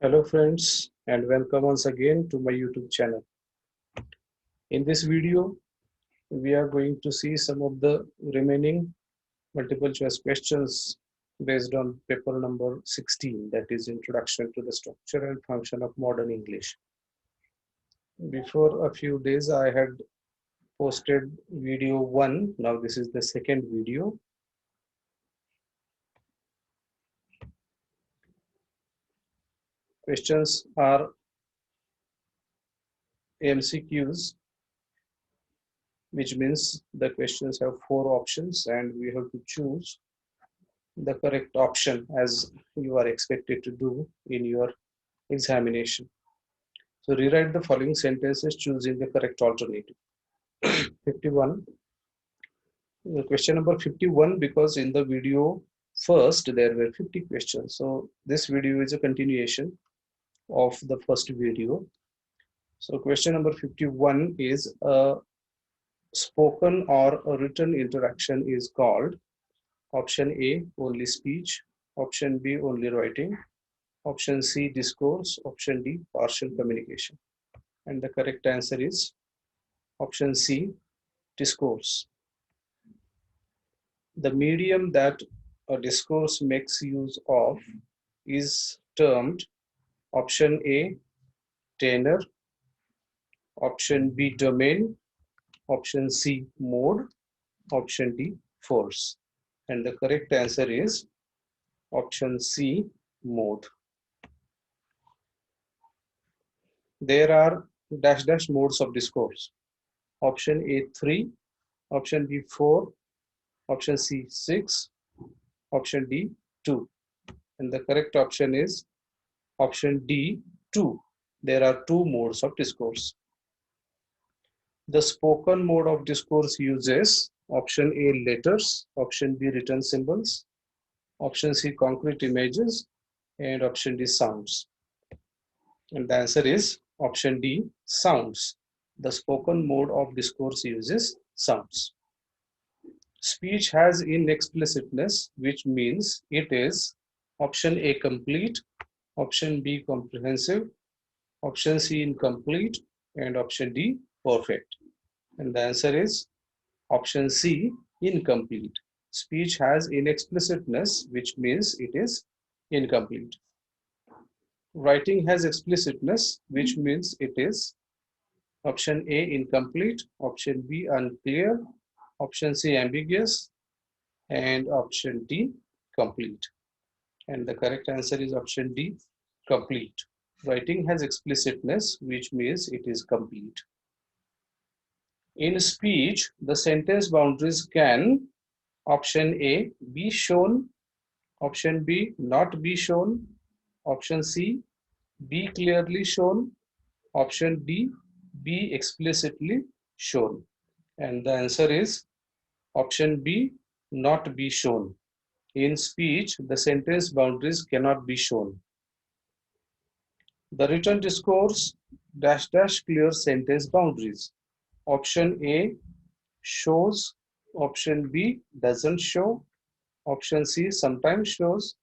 Hello friends and welcome once again to my YouTube channel. In this video, we are going to see some of the remaining multiple choice questions based on paper number 16, that is Introduction to the Structure and Function of Modern English. Before a few days I had posted video 1, now this is the second video. Questions are MCQs, which means the questions have 4 options and we have to choose the correct option as you are expected to do in your examination. So rewrite the following sentences choosing the correct alternative. 51. Question number 51, because in the video first there were 50 questions. So this video is a continuation of the first video. So question number 51 is a spoken or a written interaction is called option A, only speech, option B, only writing, option C, discourse, option D, partial communication. And the correct answer is option C, discourse. The medium that a discourse makes use of is termed option A, tenor, option B, domain, option C, mode, option D, force. And the correct answer is option C, mode. There are dash modes of discourse. Option A, 3, option B, 4, option C, 6, option D, 2. And the correct option is option D, 2. There are 2 modes of discourse. The spoken mode of discourse uses option A, letters, option B, written symbols, option C, concrete images, and option D, sounds. And the answer is option D, sounds. The spoken mode of discourse uses sounds. Speech has inexplicitness, which means it is option A, complete, option B, comprehensive, option C, incomplete, and option D, perfect. And the answer is option C, incomplete. Speech has inexplicitness, which means it is incomplete. Writing has explicitness, which means it is option A, incomplete, option B, unclear, option C, ambiguous, and option D, complete. And the correct answer is option D, complete. Writing has explicitness, which means it is complete. In speech, the sentence boundaries can option A, be shown, option B, not be shown, option C, be clearly shown, option D, be explicitly shown. And the answer is option B, not be shown. In speech, the sentence boundaries cannot be shown. The written discourse clear sentence boundaries. Option A shows, option B doesn't show, option C sometimes shows,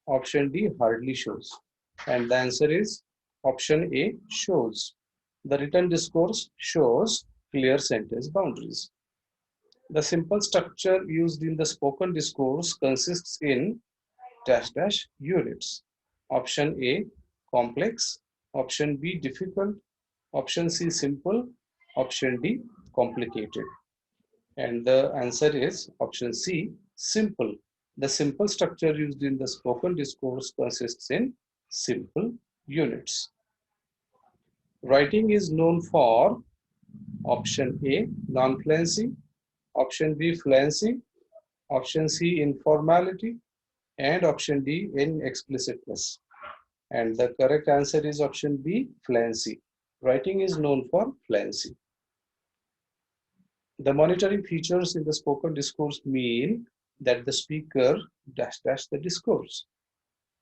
option D hardly shows. And the answer is option A, shows. The written discourse shows clear sentence boundaries. The simple structure used in the spoken discourse consists in units. Option A, complex, option B, difficult, option C, simple, option D, complicated. And the answer is option C, simple. The simple structure used in the spoken discourse consists in simple units. Writing is known for option A, non-fluency, option B, fluency, option C, informality, and option D, inexplicitness. And the correct answer is option B, fluency. Writing is known for fluency. The monitoring features in the spoken discourse mean that the speaker the discourse.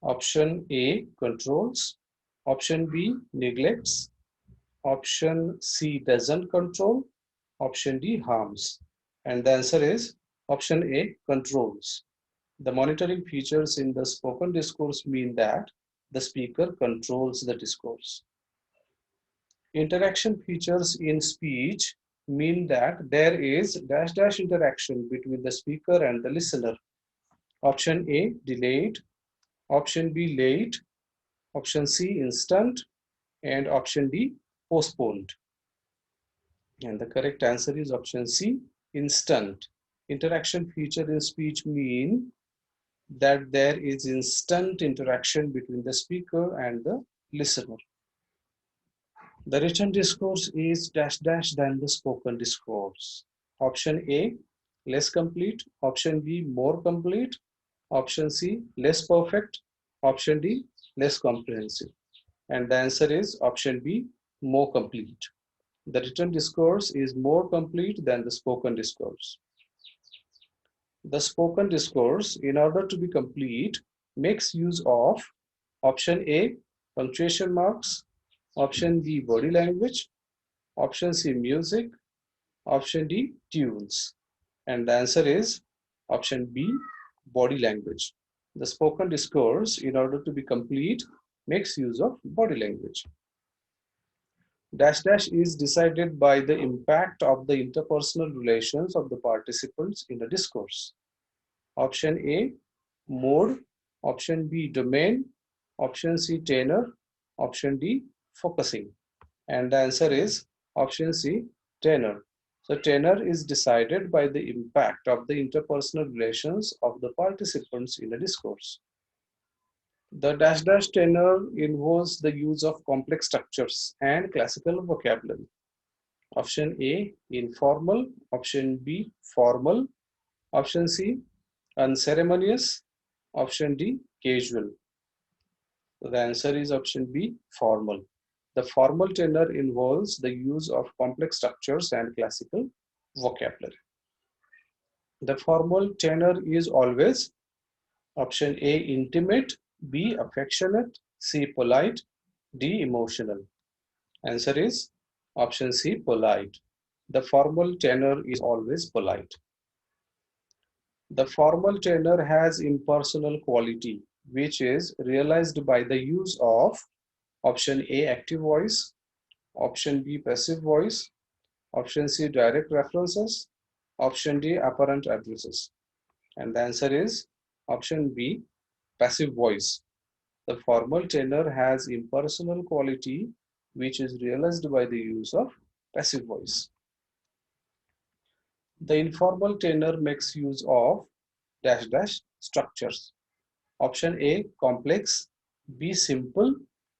Option A, controls. Option B, neglects. Option C, doesn't control. Option D, harms. And the answer is option A, controls. The monitoring features in the spoken discourse mean that The speaker controls the discourse. Interaction features in speech mean that there is dash dash interaction between the speaker and the listener. Option A, delayed. Option B, late. Option C, instant. And option D, postponed. And the correct answer is option C, instant. Interaction feature in speech mean that there is instant interaction between the speaker and the listener. The written discourse is dash dash than the spoken discourse. Option A, less complete. Option B, more complete. Option C, less perfect. Option D, less comprehensive. And the answer is option B, more complete. The written discourse is more complete than the spoken discourse. The spoken discourse, in order to be complete, makes use of option A, punctuation marks, option B, body language, option C, music, option D, tunes. And the answer is option B, body language. The spoken discourse, in order to be complete, makes use of body language. Dash dash is decided by the impact of the interpersonal relations of the participants in the discourse. Option A, mode. Option B, domain. Option C, tenor. Option D, focusing. And the answer is option C, tenor. So tenor is decided by the impact of the interpersonal relations of the participants in a discourse. The dash dash tenor involves the use of complex structures and classical vocabulary. Option A, informal. Option B, formal. Option C, unceremonious. Option D, casual. So the answer is option B, formal. The formal tenor involves the use of complex structures and classical vocabulary. The formal tenor is always option A, intimate. B, affectionate. C, polite. D, emotional. Answer is option C, polite. The formal tenor is always polite. The formal tenor has impersonal quality, which is realized by the use of option A, active voice, option B, passive voice, option C, direct references, option D, apparent addresses. And the answer is option B, passive voice. The formal tenor has impersonal quality, which is realized by the use of passive voice. The informal tenor makes use of dash dash structures. Option A, complex. B, simple.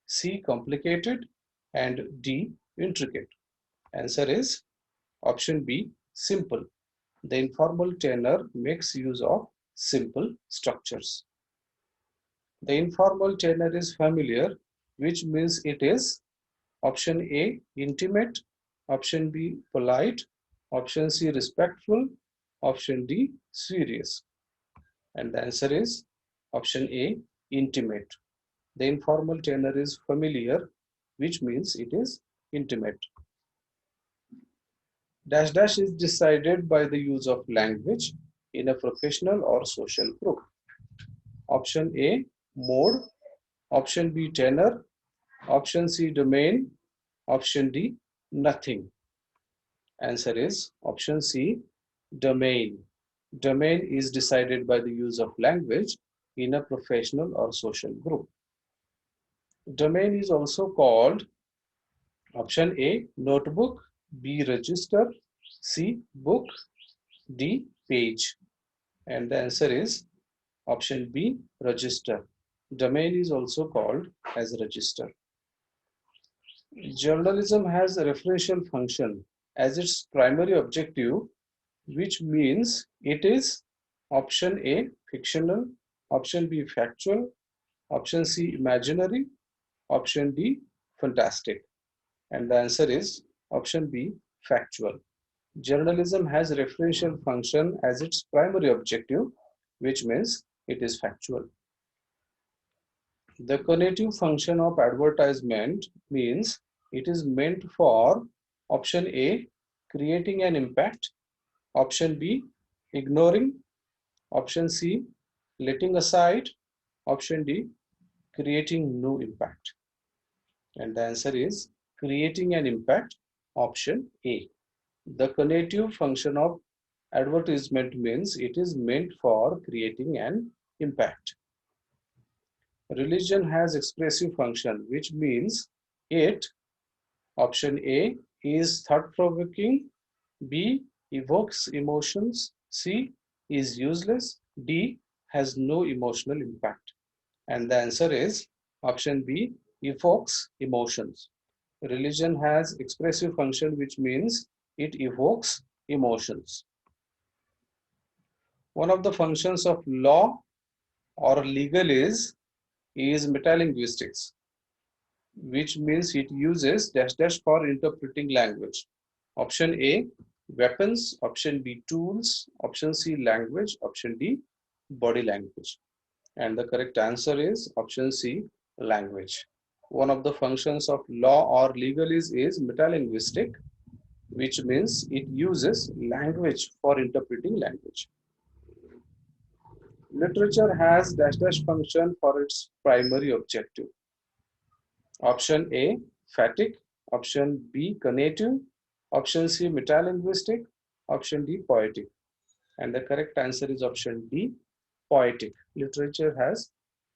C, complicated. And D, intricate. Answer is option B, simple. The informal tenor makes use of simple structures. The informal tenor is familiar, which means it is option A, intimate. Option B, polite. Option C, respectful. Option D, serious. And the answer is option A, intimate. The informal tenor is familiar, which means it is intimate. Dash dash is decided by the use of language in a professional or social group. Option A, mode. Option B, tenor. Option C, domain. Option D, nothing. Answer is option C, domain. Domain is decided by the use of language in a professional or social group. Domain is also called option A, notebook. B, register. C, book. D, page. And the answer is option B, register. Domain is also called as register. Journalism has a referential function as its primary objective, which means it is option A, fictional, option B, factual, option C, imaginary, option D, fantastic. And the answer is option B, factual. Journalism has a referential function as its primary objective, which means it is factual. The cognitive function of advertisement means it is meant for option A, creating an impact, option B, ignoring, option C, letting aside, option D, creating no impact. And the answer is creating an impact, option A. The cognitive function of advertisement means it is meant for creating an impact. Religion has expressive function, which means it, option A, is thought-provoking, B, evokes emotions, C, is useless, D, has no emotional impact. And the answer is option B, evokes emotions. Religion has expressive function, which means it evokes emotions. One of the functions of law or legal is metalinguistics, which means it uses dash dash for interpreting language. Option A, weapons. Option B, tools. Option C, language. Option D, body language. And the correct answer is option C, language. One of the functions of law or legalese is metalinguistic, which means it uses language for interpreting language. Literature has dash dash function for its primary objective. Option A, phatic. Option B, conative. Option C, metalinguistic. Option D, poetic. And the correct answer is option D, poetic. Literature has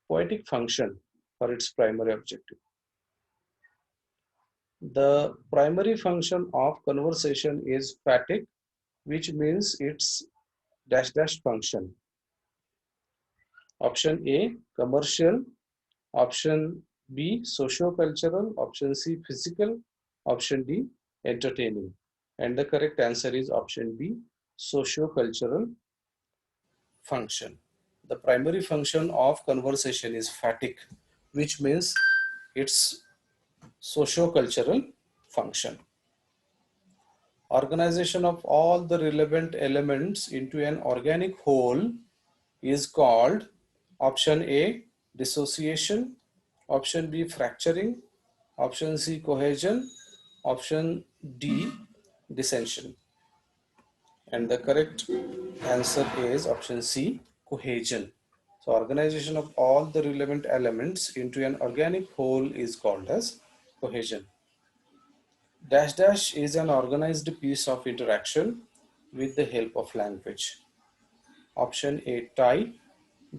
poetic function for its primary objective. The primary function of conversation is phatic, which means it's dash dash function. Option A, commercial. Option B, socio-cultural. Option C, physical. Option D, entertaining. And the correct answer is option B, socio-cultural function. The primary function of conversation is phatic, which means it's socio-cultural function. Organization of all the relevant elements into an organic whole is called option A, dissociation, option B, fracturing, option C, cohesion, option D, dissension. And the correct answer is option C, cohesion. So organization of all the relevant elements into an organic whole is called as cohesion. Dash dash is an organized piece of interaction with the help of language. Option A, type,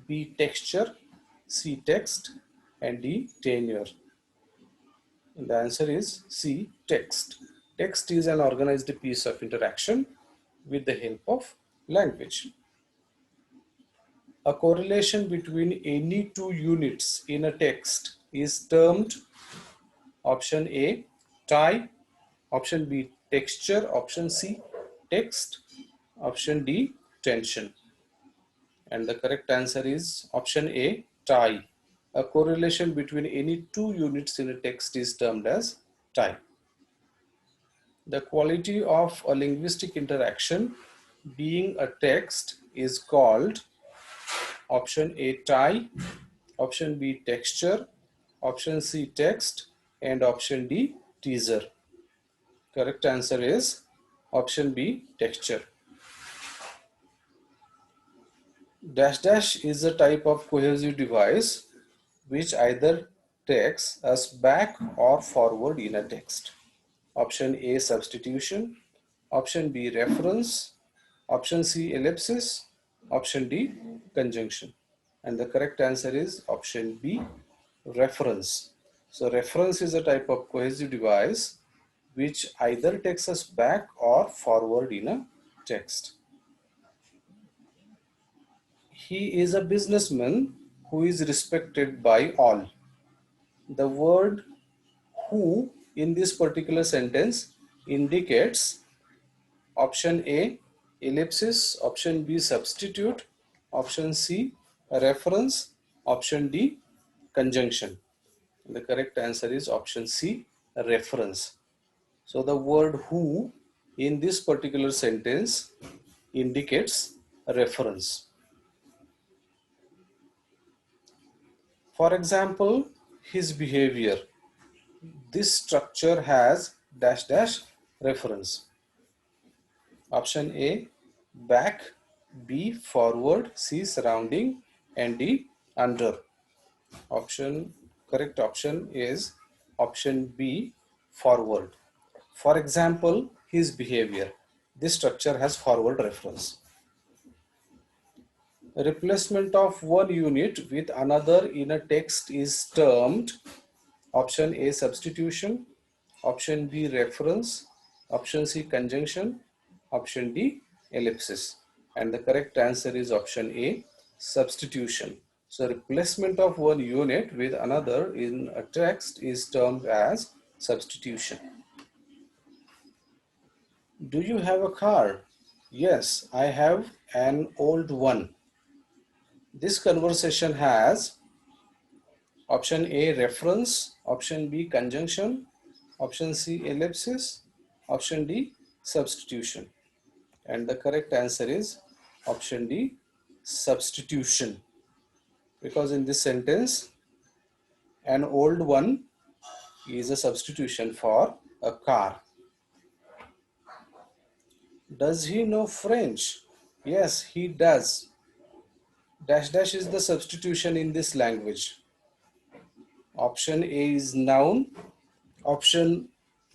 B, texture, C, text, and D, tenure. And the answer is C, text. Text is an organized piece of interaction with the help of language. A correlation between any two units in a text is termed option A, type, option B, texture, option C, text, option D, tension. And the correct answer is option A, tie. A correlation between any two units in a text is termed as tie. The quality of a linguistic interaction being a text is called option A, tie, option B, texture, option C, text, and option D, teaser. Correct answer is option B, texture. Dash dash is a type of cohesive device which either takes us back or forward in a text. Option A, substitution. Option B, reference. Option C, ellipsis. Option D, conjunction. And the correct answer is option B, reference. So reference is a type of cohesive device which either takes us back or forward in a text. He is a businessman who is respected by all. The word who in this particular sentence indicates option A, ellipsis, option B, substitute, option C, reference, option D, conjunction. The correct answer is option C, reference. So the word who in this particular sentence indicates reference. For example, his behavior. This structure has dash dash reference. Option A, back, B, forward, C, surrounding, and D, under. Correct option is option B, forward. For example, his behavior. This structure has forward reference. Replacement of one unit with another in a text is termed option A, substitution, option B, reference, option C, conjunction, option D, ellipsis. And the correct answer is option A, substitution. So replacement of one unit with another in a text is termed as substitution. Do you have a car? Yes, I have an old one. This conversation has option A, reference, option B, conjunction, option C, ellipsis, option D, substitution. And the correct answer is option D, substitution. Because in this sentence, an old one is a substitution for a car. Does he know French? Yes, he does. Dash dash is the substitution in this language. Option A is noun, option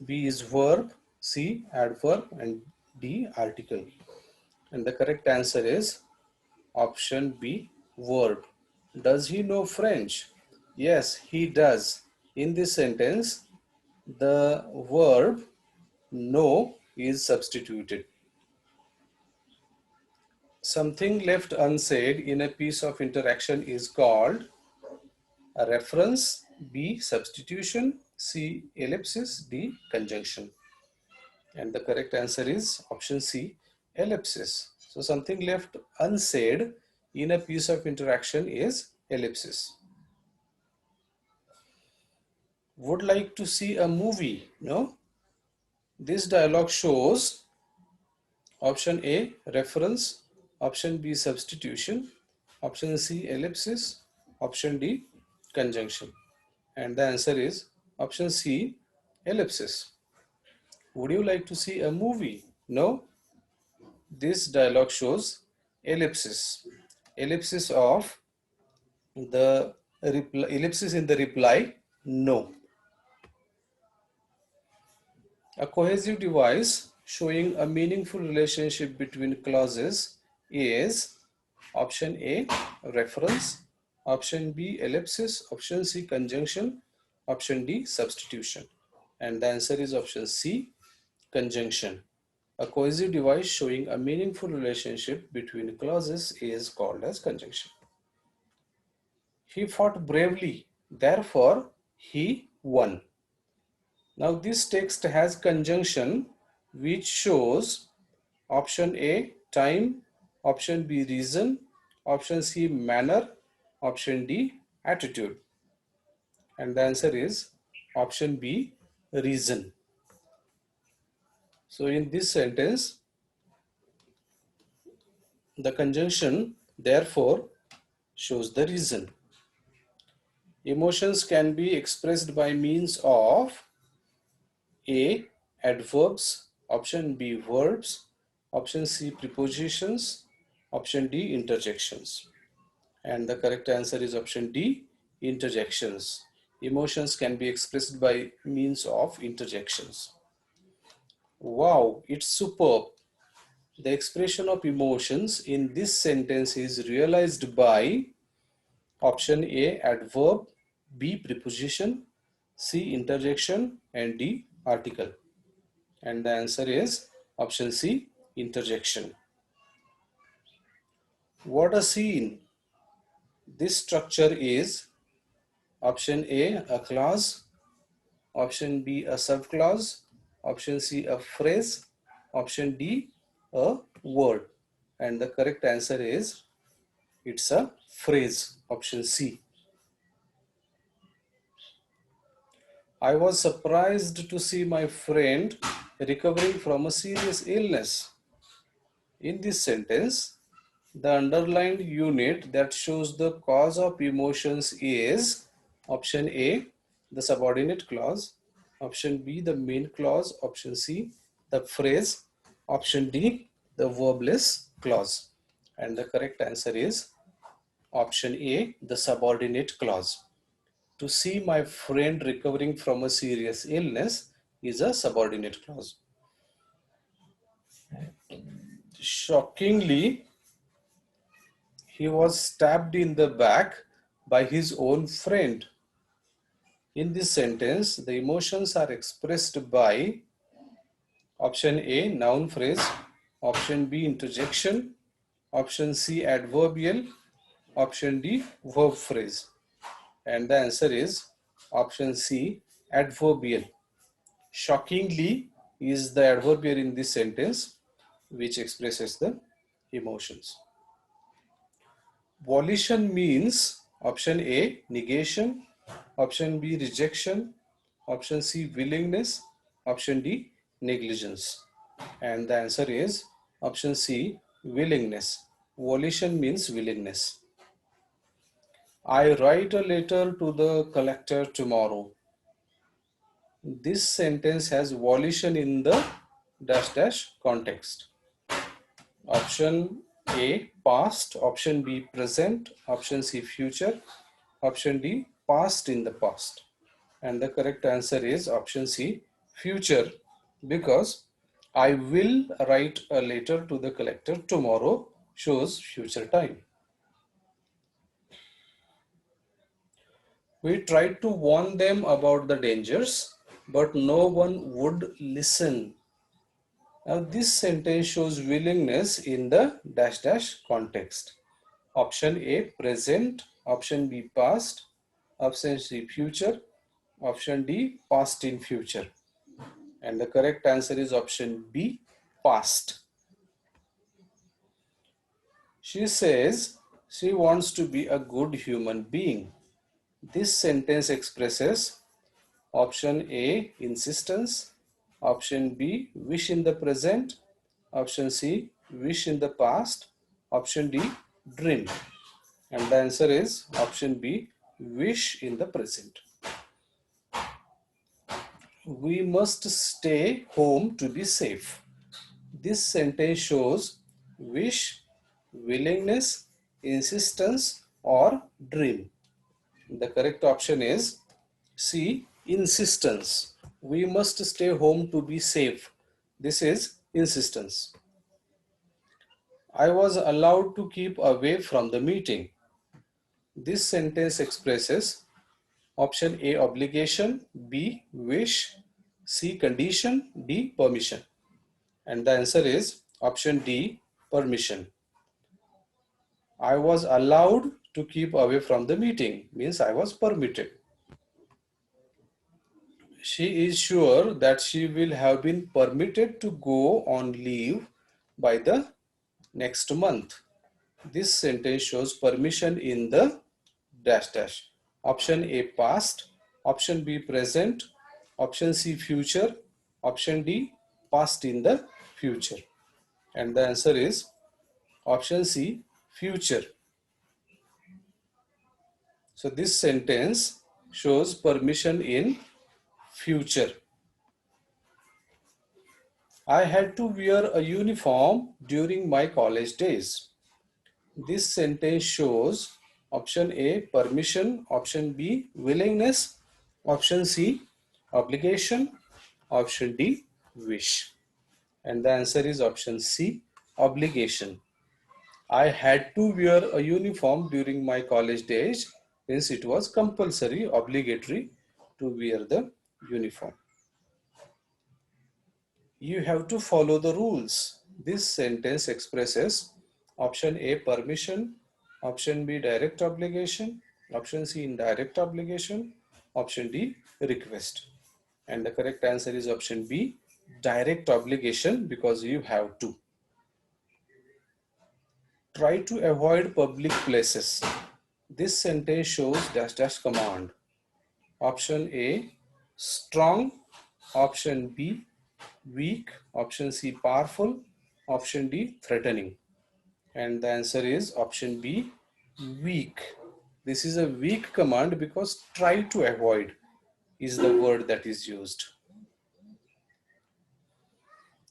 B is verb, C adverb, and D article. And the correct answer is option B, verb. Does he know French? Yes, he does. In this sentence, the verb know is substituted. Something left unsaid in a piece of interaction is called a reference, B, substitution, C, ellipsis, D, conjunction. And the correct answer is option C, ellipsis. So something left unsaid in a piece of interaction is ellipsis. Would like to see a movie? No. This dialogue shows option A, reference, option B, substitution, option C, ellipsis, option D, conjunction. And the answer is option C, ellipsis. Would you like to see a movie? No. This dialogue shows ellipsis. Ellipsis of the ellipsis in the reply, no. A cohesive device showing a meaningful relationship between clauses is option A, reference, option B, ellipsis, option C, conjunction, option D, substitution. And the answer is option C, conjunction. A cohesive device showing a meaningful relationship between clauses is called as conjunction. He fought bravely, therefore he won. Now this text has conjunction which shows option A, time, option B, reason, option C, manner, option D, attitude. And the answer is option B, reason. So in this sentence, the conjunction therefore shows the reason. Emotions can be expressed by means of A, adverbs, option B, verbs, option C, prepositions, option D, interjections. And the correct answer is option D, interjections. Emotions can be expressed by means of interjections. Wow, it's superb. The expression of emotions in this sentence is realized by option A, adverb, B, preposition, C, interjection, and D, article. And the answer is option C, interjection. What a scene. This structure is option A, a clause, option B, a subclause, option C, a phrase, option D, a word. And the correct answer is it's a phrase, option C. I was surprised to see my friend recovering from a serious illness. In this sentence, the underlined unit that shows the cause of emotions is option A, the subordinate clause, option B, the main clause, option C, the phrase, option D, the verbless clause. And the correct answer is option A, the subordinate clause. to see my friend recovering from a serious illness is a subordinate clause. Shockingly, he was stabbed in the back by his own friend. In this sentence, the emotions are expressed by option A, noun phrase, option B, interjection, option C, adverbial, option D, verb phrase. And the answer is option C, adverbial. Shockingly is the adverbial in this sentence which expresses the emotions. Volition means option A, negation, option B, rejection, option C, willingness, option D, negligence. And the answer is option C, willingness. Volition means willingness. I write a letter to the collector tomorrow. This sentence has volition in the dash dash context. Option A, past, option B, present, option C, future, option D, past in the past. And the correct answer is option C, future, because I will write a letter to the collector tomorrow shows future time. We tried to warn them about the dangers, but no one would listen. Now this sentence shows willingness in the dash dash context. Option A, present, option B, past, option C, future, option D, past in future. And the correct answer is option B, past. She says she wants to be a good human being. This sentence expresses option A, insistence, option B, wish in the present, option C, wish in the past, option D, dream. And the answer is option B, wish in the present. We must stay home to be safe. This sentence shows wish, willingness, insistence, or dream. The correct option is C, insistence. We must stay home to be safe. This is insistence. I was allowed to keep away from the meeting. This sentence expresses option A, obligation, B, wish, C, condition, D, permission. And the answer is option D, permission. I was allowed to keep away from the meeting, means I was permitted. She is sure that she will have been permitted to go on leave by the next month. This sentence shows permission in the dash dash. Option A, past, option B, present, option C, future, option D, past in the future. And the answer is option C, future. So this sentence shows permission in future. I had to wear a uniform during my college days. This sentence shows option A, permission, option B, willingness, option C, obligation, option D, wish. And the answer is option C, obligation. I had to wear a uniform during my college days, since it was compulsory, obligatory to wear the uniform. You have to follow the rules. This sentence expresses option A, permission, option B, direct obligation, option C, indirect obligation, option D, request. And the correct answer is option B, direct obligation, because you have to. Try to avoid public places. This sentence shows dash dash command. Option A, strong, option B, weak, option C, powerful, option D, threatening. And the answer is option B, weak. This is a weak command because try to avoid is the word that is used.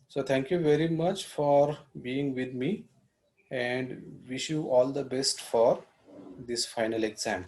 So thank you very much for being with me and wish you all the best for this final exam.